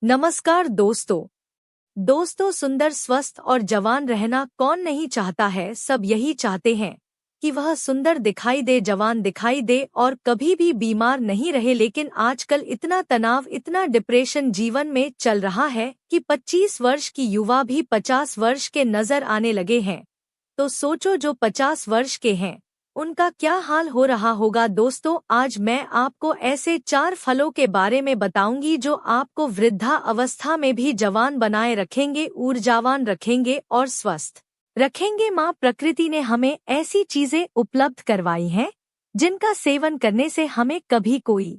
नमस्कार दोस्तों। सुंदर, स्वस्थ और जवान रहना कौन नहीं चाहता है। सब यही चाहते हैं कि वह सुंदर दिखाई दे, जवान दिखाई दे और कभी भी बीमार नहीं रहे। लेकिन आजकल इतना तनाव, इतना डिप्रेशन जीवन में चल रहा है कि 25 वर्ष की युवा भी 50 वर्ष के नजर आने लगे हैं। तो सोचो, जो 50 वर्ष के हैं उनका क्या हाल हो रहा होगा। दोस्तों, आज मैं आपको ऐसे 4 फलों के बारे में बताऊंगी जो आपको वृद्धा अवस्था में भी जवान बनाए रखेंगे, ऊर्जावान रखेंगे और स्वस्थ रखेंगे। माँ प्रकृति ने हमें ऐसी चीजें उपलब्ध करवाई हैं जिनका सेवन करने से हमें कभी कोई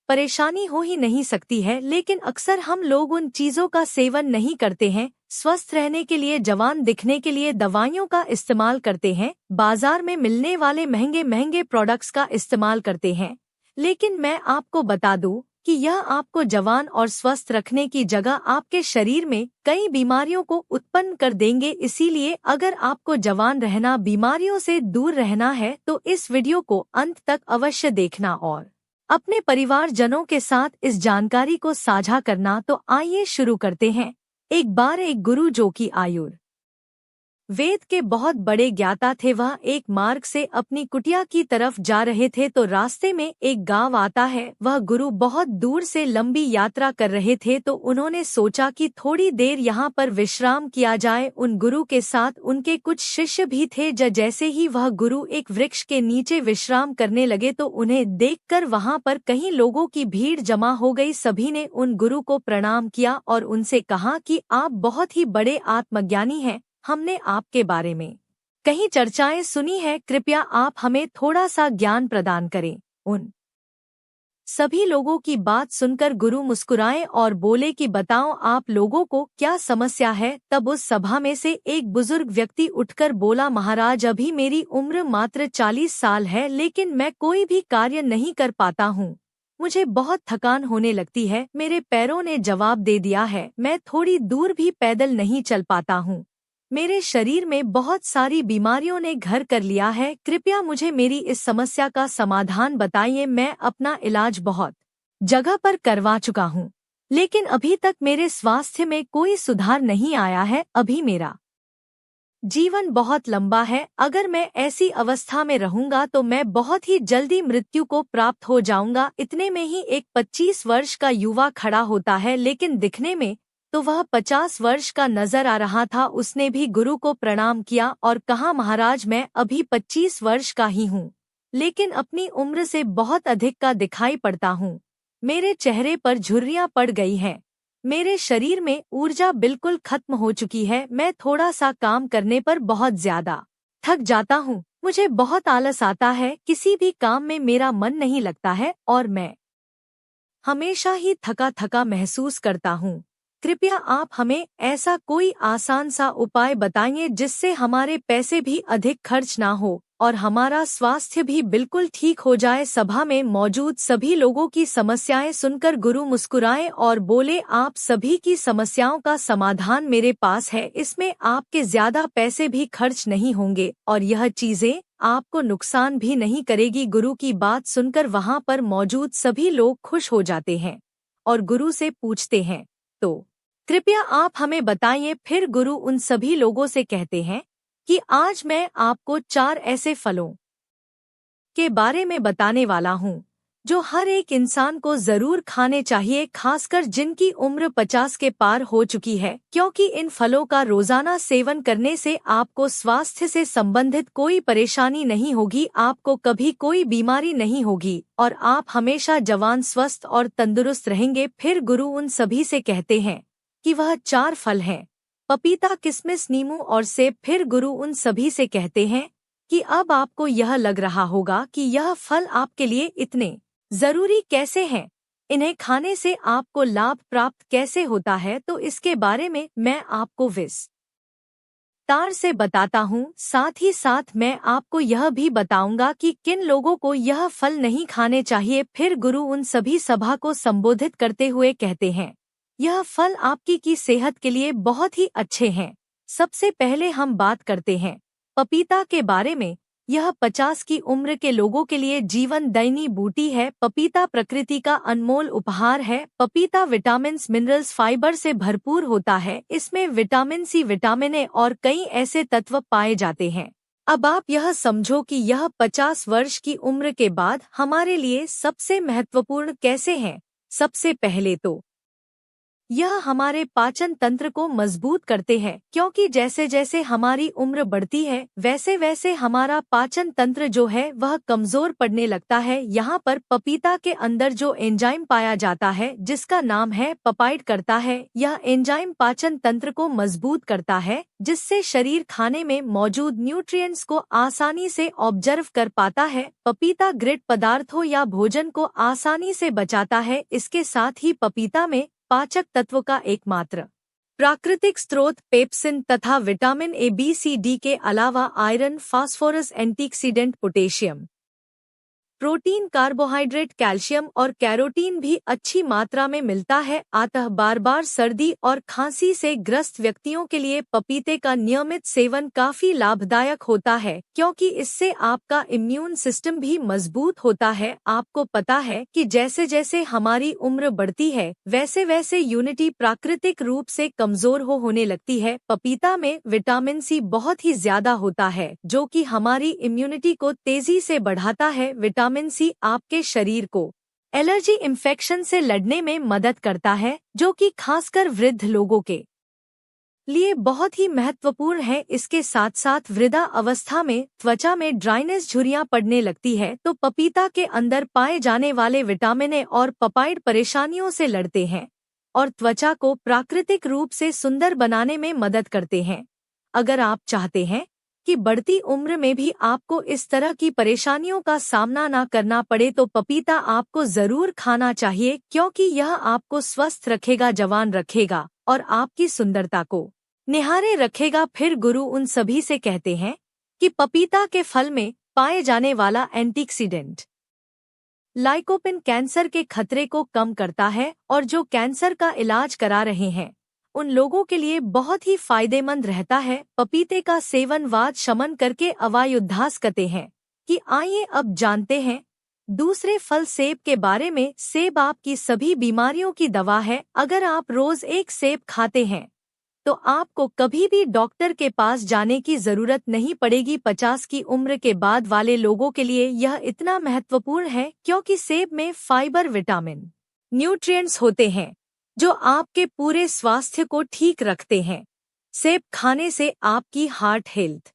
परेशानी हो ही नहीं सकती है। लेकिन अक्सर हम लोग उन चीजों का सेवन नहीं करते हैं। स्वस्थ रहने के लिए, जवान दिखने के लिए दवाइयों का इस्तेमाल करते हैं, बाजार में मिलने वाले महंगे महंगे प्रोडक्ट्स का इस्तेमाल करते हैं। लेकिन मैं आपको बता दूं कि यह आपको जवान और स्वस्थ रखने की जगह आपके शरीर में कई बीमारियों को उत्पन्न कर देंगे। इसीलिए अगर आपको जवान रहना, बीमारियों से दूर रहना है तो इस वीडियो को अंत तक अवश्य देखना और अपने परिवारजनों के साथ इस जानकारी को साझा करना। तो आइए शुरू करते हैं। एक बार एक गुरु, जो कि वेद के बहुत बड़े ज्ञाता थे, वह एक मार्ग से अपनी कुटिया की तरफ जा रहे थे तो रास्ते में एक गांव आता है। वह गुरु बहुत दूर से लंबी यात्रा कर रहे थे तो उन्होंने सोचा कि थोड़ी देर यहाँ पर विश्राम किया जाए। उन गुरु के साथ उनके कुछ शिष्य भी थे। जैसे ही वह गुरु एक वृक्ष के नीचे विश्राम करने लगे तो उन्हें देखकर वहाँ पर कई लोगों की भीड़ जमा हो गई। सभी ने उन गुरु को प्रणाम किया और उनसे कहा कि आप बहुत ही बड़े आत्मज्ञानी हैं। हमने आपके बारे में कई चर्चाएं सुनी है, कृपया आप हमें थोड़ा सा ज्ञान प्रदान करें। उन सभी लोगों की बात सुनकर गुरु मुस्कुराए और बोले कि बताओ, आप लोगों को क्या समस्या है। तब उस सभा में से एक बुजुर्ग व्यक्ति उठकर बोला, महाराज, अभी मेरी उम्र मात्र 40 साल है, लेकिन मैं कोई भी कार्य नहीं कर पाता हूँ। मुझे बहुत थकान होने लगती है। मेरे पैरों ने जवाब दे दिया है। मैं थोड़ी दूर भी पैदल नहीं चल पाता हूँ। मेरे शरीर में बहुत सारी बीमारियों ने घर कर लिया है। कृपया मुझे मेरी इस समस्या का समाधान बताइए। मैं अपना इलाज बहुत जगह पर करवा चुका हूँ, लेकिन अभी तक मेरे स्वास्थ्य में कोई सुधार नहीं आया है। अभी मेरा जीवन बहुत लंबा है। अगर मैं ऐसी अवस्था में रहूंगा तो मैं बहुत ही जल्दी मृत्यु को प्राप्त हो जाऊंगा। इतने में ही एक 25 वर्ष का युवा खड़ा होता है, लेकिन दिखने में तो वह 50 वर्ष का नजर आ रहा था। उसने भी गुरु को प्रणाम किया और कहा, महाराज, मैं अभी 25 वर्ष का ही हूँ, लेकिन अपनी उम्र से बहुत अधिक का दिखाई पड़ता हूँ। मेरे चेहरे पर झुर्रियाँ पड़ गई हैं। मेरे शरीर में ऊर्जा बिल्कुल खत्म हो चुकी है। मैं थोड़ा सा काम करने पर बहुत ज्यादा थक जाता हूँ। मुझे बहुत आलस आता है। किसी भी काम में मेरा मन नहीं लगता है और मैं हमेशा ही थका थका महसूस करता हूँ। कृपया आप हमें ऐसा कोई आसान सा उपाय बताइए जिससे हमारे पैसे भी अधिक खर्च ना हो और हमारा स्वास्थ्य भी बिल्कुल ठीक हो जाए। सभा में मौजूद सभी लोगों की समस्याएं सुनकर गुरु मुस्कुराए और बोले, आप सभी की समस्याओं का समाधान मेरे पास है। इसमें आपके ज्यादा पैसे भी खर्च नहीं होंगे और यह चीजें आपको नुकसान भी नहीं करेगी। गुरु की बात सुनकर वहां पर मौजूद सभी लोग खुश हो जाते हैं और गुरु से पूछते हैं, तो कृपया आप हमें बताइए। फिर गुरु उन सभी लोगों से कहते हैं कि आज मैं आपको 4 ऐसे फलों के बारे में बताने वाला हूँ जो हर एक इंसान को जरूर खाने चाहिए, खासकर जिनकी उम्र 50 के पार हो चुकी है, क्योंकि इन फलों का रोजाना सेवन करने से आपको स्वास्थ्य से संबंधित कोई परेशानी नहीं होगी, आपको कभी कोई बीमारी नहीं होगी और आप हमेशा जवान, स्वस्थ और तंदुरुस्त रहेंगे। फिर गुरु उन सभी से कहते हैं कि वह 4 फल हैं, पपीता, किशमिश, नींबू और सेब। फिर गुरु उन सभी से कहते हैं कि अब आपको यह लग रहा होगा कि यह फल आपके लिए इतने जरूरी कैसे हैं, इन्हें खाने से आपको लाभ प्राप्त कैसे होता है, तो इसके बारे में मैं आपको विस्तार से बताता हूँ। साथ ही साथ मैं आपको यह भी बताऊंगा कि किन लोगों को यह फल नहीं खाने चाहिए। फिर गुरु उन सभी सभा को संबोधित करते हुए कहते हैं, यह फल आपकी की सेहत के लिए बहुत ही अच्छे हैं। सबसे पहले हम बात करते हैं पपीता के बारे में। यह 50 की उम्र के लोगों के लिए जीवन दायिनी बूटी है। पपीता प्रकृति का अनमोल उपहार है। पपीता विटामिन्स, मिनरल्स, फाइबर से भरपूर होता है। इसमें विटामिन सी, विटामिन ए और कई ऐसे तत्व पाए जाते हैं। अब आप यह समझो कि यह 50 वर्ष की उम्र के बाद हमारे लिए सबसे महत्वपूर्ण कैसे हैं। सबसे पहले तो यह हमारे पाचन तंत्र को मजबूत करते हैं, क्योंकि जैसे जैसे हमारी उम्र बढ़ती है वैसे वैसे हमारा पाचन तंत्र जो है वह कमजोर पड़ने लगता है। यहाँ पर पपीता के अंदर जो एंजाइम पाया जाता है जिसका नाम है पपाइड करता है, यह एंजाइम पाचन तंत्र को मजबूत करता है, जिससे शरीर खाने में मौजूद न्यूट्रिएंट्स को आसानी से ऑब्जर्व कर पाता है। पपीता ग्रिड पदार्थों या भोजन को आसानी से बचाता है। इसके साथ ही पपीता में पाचक तत्व का एकमात्र प्राकृतिक स्रोत पेप्सिन तथा vitamin A, B, C, D के अलावा iron, phosphorus, antioxidant, potassium, protein, carbohydrate, calcium और कैरोटीन भी अच्छी मात्रा में मिलता है। अतः बार बार सर्दी और खांसी से ग्रस्त व्यक्तियों के लिए पपीते का नियमित सेवन काफी लाभदायक होता है, क्योंकि इससे आपका इम्यून सिस्टम भी मजबूत होता है। आपको पता है कि जैसे जैसे हमारी उम्र बढ़ती है वैसे वैसे यूनिटी प्राकृतिक रूप से कमजोर होने लगती है। पपीता में विटामिन सी बहुत ही ज्यादा होता है, जो कि हमारी इम्यूनिटी को तेजी से बढ़ाता है। विटामिन सी आपके शरीर को एलर्जी इन्फेक्शन से लड़ने में मदद करता है, जो कि खासकर वृद्ध लोगों के लिए बहुत ही महत्वपूर्ण है। इसके साथ साथ वृद्धा अवस्था में त्वचा में ड्राइनेस, झुर्रियां पड़ने लगती है, तो पपीता के अंदर पाए जाने वाले विटामिन ए और पपाइड परेशानियों से लड़ते हैं और त्वचा को प्राकृतिक रूप से सुंदर बनाने में मदद करते हैं। अगर आप चाहते हैं कि बढ़ती उम्र में भी आपको इस तरह की परेशानियों का सामना ना करना पड़े तो पपीता आपको जरूर खाना चाहिए, क्योंकि यह आपको स्वस्थ रखेगा, जवान रखेगा और आपकी सुंदरता को निहारे रखेगा। फिर गुरु उन सभी से कहते हैं कि पपीता के फल में पाए जाने वाला एंटीऑक्सीडेंट लाइकोपिन कैंसर के खतरे को कम करता है और जो कैंसर का इलाज करा रहे हैं उन लोगों के लिए बहुत ही फायदेमंद रहता है। पपीते का सेवन वात शमन करके अवायुद्धास करते हैं। कि आइए अब जानते हैं दूसरे फल सेब के बारे में। सेब आपकी सभी बीमारियों की दवा है। अगर आप रोज एक सेब खाते हैं तो आपको कभी भी डॉक्टर के पास जाने की जरूरत नहीं पड़ेगी। 50 की उम्र के बाद वाले लोगों के लिए यह इतना महत्वपूर्ण है क्योंकि सेब में फाइबर, विटामिन, न्यूट्रिएंट्स होते हैं जो आपके पूरे स्वास्थ्य को ठीक रखते हैं। सेब खाने से आपकी हार्ट हेल्थ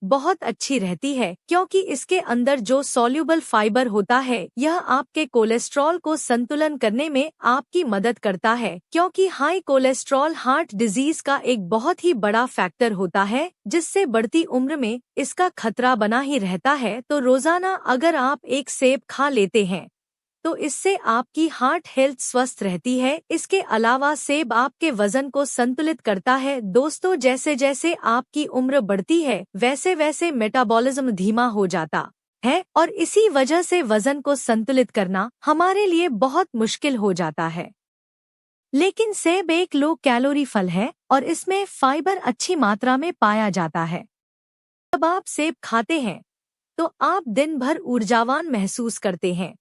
बहुत अच्छी रहती है, क्योंकि इसके अंदर जो सॉल्युबल फाइबर होता है यह आपके कोलेस्ट्रॉल को संतुलन करने में आपकी मदद करता है, क्योंकि हाई कोलेस्ट्रॉल हार्ट डिजीज का एक बहुत ही बड़ा फैक्टर होता है, जिससे बढ़ती उम्र में इसका खतरा बना ही रहता है। तो रोजाना अगर आप एक सेब खा लेते हैं तो इससे आपकी हार्ट हेल्थ स्वस्थ रहती है। इसके अलावा सेब आपके वजन को संतुलित करता है। दोस्तों, जैसे जैसे आपकी उम्र बढ़ती है वैसे वैसे मेटाबॉलिज्म धीमा हो जाता है और इसी वजह से वजन को संतुलित करना हमारे लिए बहुत मुश्किल हो जाता है। लेकिन सेब एक लो कैलोरी फल है और इसमें फाइबर अच्छी मात्रा में पाया जाता है। जब आप सेब खाते हैं तो आप दिन भर ऊर्जावान महसूस करते हैं।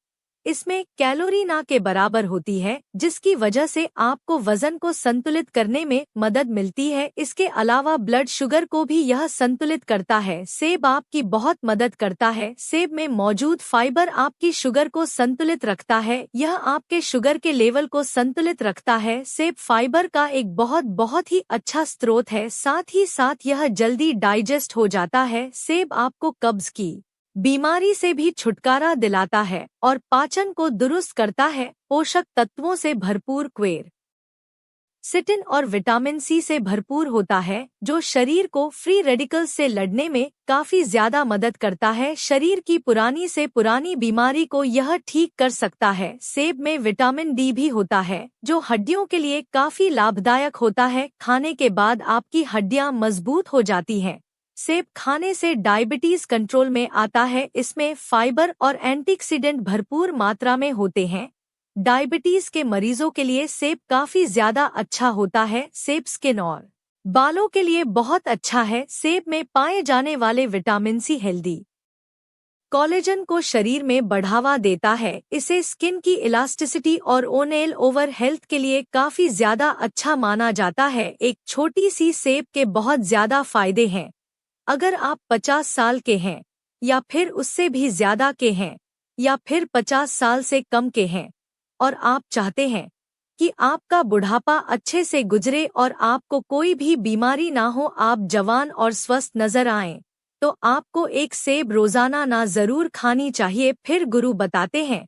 इसमें कैलोरी ना के बराबर होती है, जिसकी वजह से आपको वजन को संतुलित करने में मदद मिलती है। इसके अलावा ब्लड शुगर को भी यह संतुलित करता है। सेब आपकी बहुत मदद करता है। सेब में मौजूद फाइबर आपकी शुगर को संतुलित रखता है। यह आपके शुगर के लेवल को संतुलित रखता है। सेब फाइबर का एक बहुत ही अच्छा स्रोत है। साथ ही साथ यह जल्दी डाइजेस्ट हो जाता है। सेब आपको कब्ज की बीमारी से भी छुटकारा दिलाता है और पाचन को दुरुस्त करता है। पोषक तत्वों से भरपूर क्वेर सिटिन और विटामिन सी से भरपूर होता है, जो शरीर को फ्री रेडिकल्स से लड़ने में काफी ज्यादा मदद करता है। शरीर की पुरानी से पुरानी बीमारी को यह ठीक कर सकता है। सेब में विटामिन डी भी होता है, जो हड्डियों के लिए काफी लाभदायक होता है। खाने के बाद आपकी हड्डियां मजबूत हो जाती हैं। सेब खाने से डायबिटीज कंट्रोल में आता है। इसमें फाइबर और एंटीऑक्सीडेंट भरपूर मात्रा में होते हैं। डायबिटीज के मरीजों के लिए सेब काफी ज्यादा अच्छा होता है। सेब स्किन और बालों के लिए बहुत अच्छा है। सेब में पाए जाने वाले विटामिन सी हेल्दी कोलेजन को शरीर में बढ़ावा देता है। इसे स्किन की इलास्टिसिटी और ओनेल ओवर हेल्थ के लिए काफी ज्यादा अच्छा माना जाता है। एक छोटी सी सेब के बहुत ज्यादा फायदे हैं। अगर आप 50 साल के हैं या फिर उससे भी ज्यादा के हैं या फिर 50 साल से कम के हैं और आप चाहते हैं कि आपका बुढ़ापा अच्छे से गुजरे और आपको कोई भी बीमारी ना हो, आप जवान और स्वस्थ नजर आएं, तो आपको एक सेब रोजाना ना जरूर खानी चाहिए। फिर गुरु बताते हैं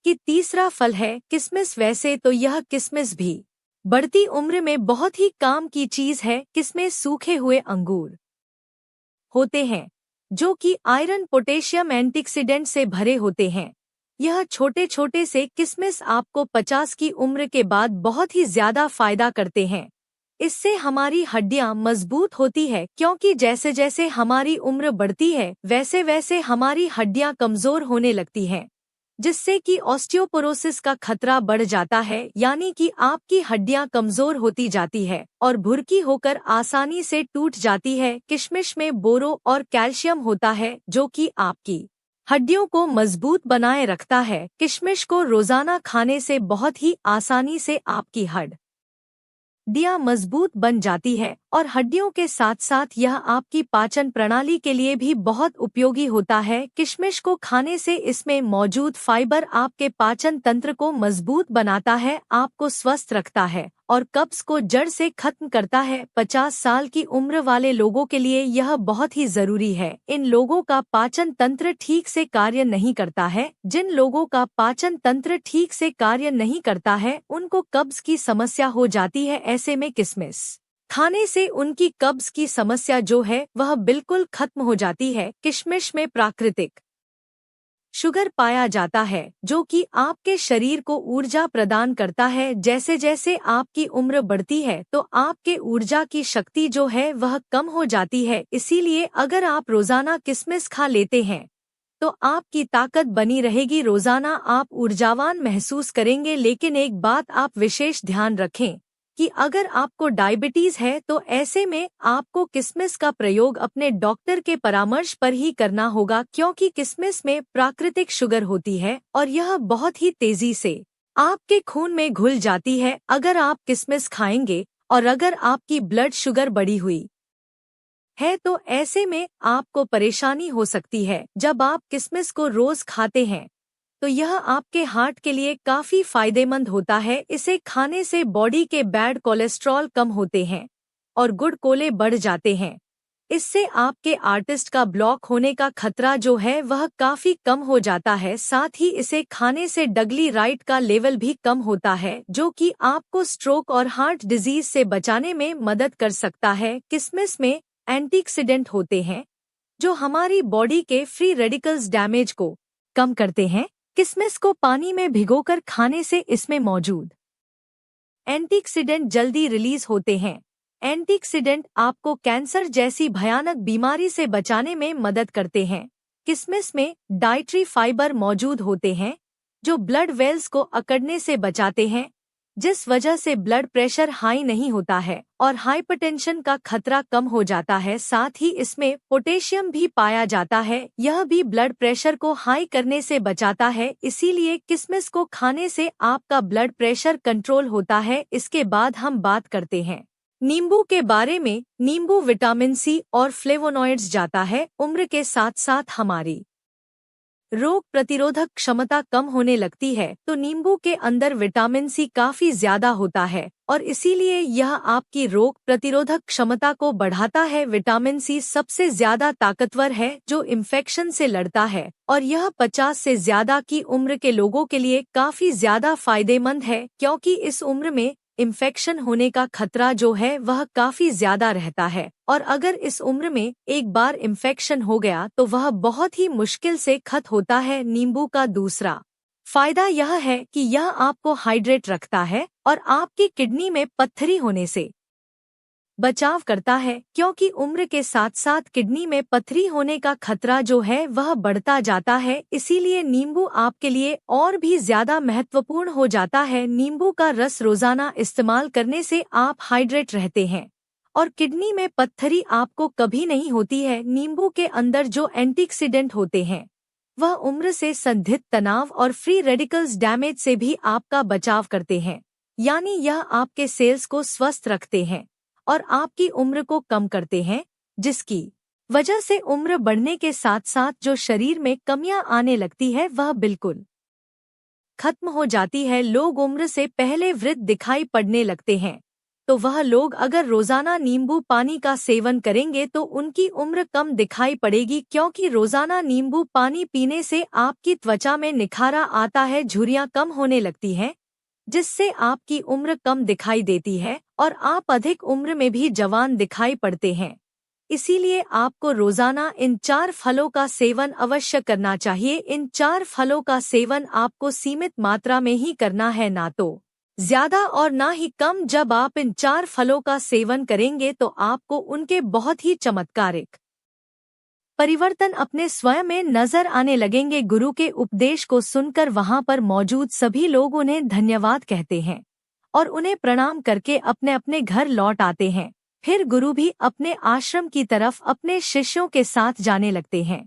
कि तीसरा फल है किशमिश। वैसे तो यह किशमिश भी बढ़ती उम्र में बहुत ही काम की चीज है। किसमें सूखे हुए अंगूर होते हैं जो कि आयरन, पोटेशियम, एंटीऑक्सीडेंट से भरे होते हैं। यह छोटे छोटे से किशमिश आपको 50 की उम्र के बाद बहुत ही ज्यादा फायदा करते हैं। इससे हमारी हड्डियां मजबूत होती है, क्योंकि जैसे जैसे हमारी उम्र बढ़ती है वैसे वैसे हमारी हड्डियां कमजोर होने लगती हैं, जिससे कि ऑस्टियोपोरोसिस का खतरा बढ़ जाता है, यानी कि आपकी हड्डियां कमजोर होती जाती है और भुरकी होकर आसानी से टूट जाती है। किशमिश में बोरो और कैल्शियम होता है जो कि आपकी हड्डियों को मजबूत बनाए रखता है। किशमिश को रोजाना खाने से बहुत ही आसानी से आपकी हड्डियां मजबूत बन जाती है और हड्डियों के साथ साथ यह आपकी पाचन प्रणाली के लिए भी बहुत उपयोगी होता है। किशमिश को खाने से इसमें मौजूद फाइबर आपके पाचन तंत्र को मजबूत बनाता है, आपको स्वस्थ रखता है और कब्ज को जड़ से खत्म करता है। 50 साल की उम्र वाले लोगों के लिए यह बहुत ही जरूरी है। इन लोगों का पाचन तंत्र ठीक से कार्य नहीं करता है। जिन लोगों का पाचन तंत्र ठीक से कार्य नहीं करता है उनको कब्ज की समस्या हो जाती है। ऐसे में किशमिश खाने से उनकी कब्ज की समस्या जो है वह बिल्कुल खत्म हो जाती है। किशमिश में प्राकृतिक शुगर पाया जाता है जो कि आपके शरीर को ऊर्जा प्रदान करता है। जैसे जैसे आपकी उम्र बढ़ती है तो आपके ऊर्जा की शक्ति जो है वह कम हो जाती है। इसीलिए अगर आप रोजाना किशमिश खा लेते हैं तो आपकी ताकत बनी रहेगी, रोजाना आप ऊर्जावान महसूस करेंगे। लेकिन एक बात आप विशेष ध्यान रखें कि अगर आपको डायबिटीज है तो ऐसे में आपको किशमिश का प्रयोग अपने डॉक्टर के परामर्श पर ही करना होगा, क्योंकि किशमिश में प्राकृतिक शुगर होती है और यह बहुत ही तेजी से आपके खून में घुल जाती है अगर आप किशमिश खाएंगे। और अगर आपकी ब्लड शुगर बढ़ी हुई है तो ऐसे में आपको परेशानी हो सकती है। जब आप किशमिश को रोज खाते हैं तो यह आपके हार्ट के लिए काफी फायदेमंद होता है। इसे खाने से बॉडी के बैड कोलेस्ट्रॉल कम होते हैं और गुड कोले बढ़ जाते हैं। इससे आपके आर्टिस्ट का ब्लॉक होने का खतरा जो है वह काफी कम हो जाता है। साथ ही इसे खाने से ट्राइग्लिसराइड का लेवल भी कम होता है जो कि आपको स्ट्रोक और हार्ट डिजीज से बचाने में मदद कर सकता है। किशमिश में एंटीऑक्सीडेंट होते हैं जो हमारी बॉडी के फ्री रेडिकल्स डैमेज को कम करते हैं। किशमिश को पानी में भिगोकर खाने से इसमें मौजूद एंटीऑक्सीडेंट जल्दी रिलीज होते हैं। एंटीऑक्सीडेंट आपको कैंसर जैसी भयानक बीमारी से बचाने में मदद करते हैं। किशमिश में डाइटरी फाइबर मौजूद होते हैं जो ब्लड वेल्स को अकड़ने से बचाते हैं, जिस वजह से ब्लड प्रेशर हाई नहीं होता है और हाइपरटेंशन का खतरा कम हो जाता है। साथ ही इसमें पोटेशियम भी पाया जाता है, यह भी ब्लड प्रेशर को हाई करने से बचाता है। इसीलिए किशमिश को खाने से आपका ब्लड प्रेशर कंट्रोल होता है। इसके बाद हम बात करते हैं नींबू के बारे में। नींबू विटामिन सी और फ्लेवोनॉइड्स जाता है। उम्र के साथ साथ हमारी रोग प्रतिरोधक क्षमता कम होने लगती है तो नींबू के अंदर विटामिन सी काफी ज्यादा होता है और इसीलिए यह आपकी रोग प्रतिरोधक क्षमता को बढ़ाता है। विटामिन सी सबसे ज्यादा ताकतवर है जो इन्फेक्शन से लड़ता है और यह 50 से ज्यादा की उम्र के लोगों के लिए काफी ज्यादा फायदेमंद है, क्योंकि इस उम्र में इन्फेक्शन होने का खतरा जो है वह काफी ज्यादा रहता है और अगर इस उम्र में एक बार इन्फेक्शन हो गया तो वह बहुत ही मुश्किल से खत्म होता है। नींबू का दूसरा फायदा यह है कि यह आपको हाइड्रेट रखता है और आपकी किडनी में पत्थरी होने से बचाव करता है, क्योंकि उम्र के साथ साथ किडनी में पथरी होने का खतरा जो है वह बढ़ता जाता है। इसीलिए नींबू आपके लिए और भी ज्यादा महत्वपूर्ण हो जाता है। नींबू का रस रोजाना इस्तेमाल करने से आप हाइड्रेट रहते हैं और किडनी में पत्थरी आपको कभी नहीं होती है। नींबू के अंदर जो एंटीऑक्सीडेंट होते हैं वह उम्र से संबंधित तनाव और फ्री रेडिकल्स डैमेज से भी आपका बचाव करते हैं, यानी यह आपके सेल्स को स्वस्थ रखते हैं और आपकी उम्र को कम करते हैं, जिसकी वजह से उम्र बढ़ने के साथ साथ जो शरीर में कमियां आने लगती है वह बिल्कुल खत्म हो जाती है। लोग उम्र से पहले वृद्ध दिखाई पड़ने लगते हैं, तो वह लोग अगर रोजाना नींबू पानी का सेवन करेंगे तो उनकी उम्र कम दिखाई पड़ेगी, क्योंकि रोजाना नींबू पानी पीने से आपकी त्वचा में निखारा आता है, झुर्रियां कम होने लगती हैं, जिससे आपकी उम्र कम दिखाई देती है और आप अधिक उम्र में भी जवान दिखाई पड़ते हैं। इसीलिए आपको रोजाना इन 4 फलों का सेवन अवश्य करना चाहिए। इन 4 फलों का सेवन आपको सीमित मात्रा में ही करना है, ना तो ज्यादा और ना ही कम। जब आप इन 4 फलों का सेवन करेंगे तो आपको उनके बहुत ही चमत्कारिक परिवर्तन अपने स्वयं में नजर आने लगेंगे। गुरु के उपदेश को सुनकर वहां पर मौजूद सभी लोग उन्हें धन्यवाद कहते हैं और उन्हें प्रणाम करके अपने अपने घर लौट आते हैं। फिर गुरु भी अपने आश्रम की तरफ अपने शिष्यों के साथ जाने लगते हैं।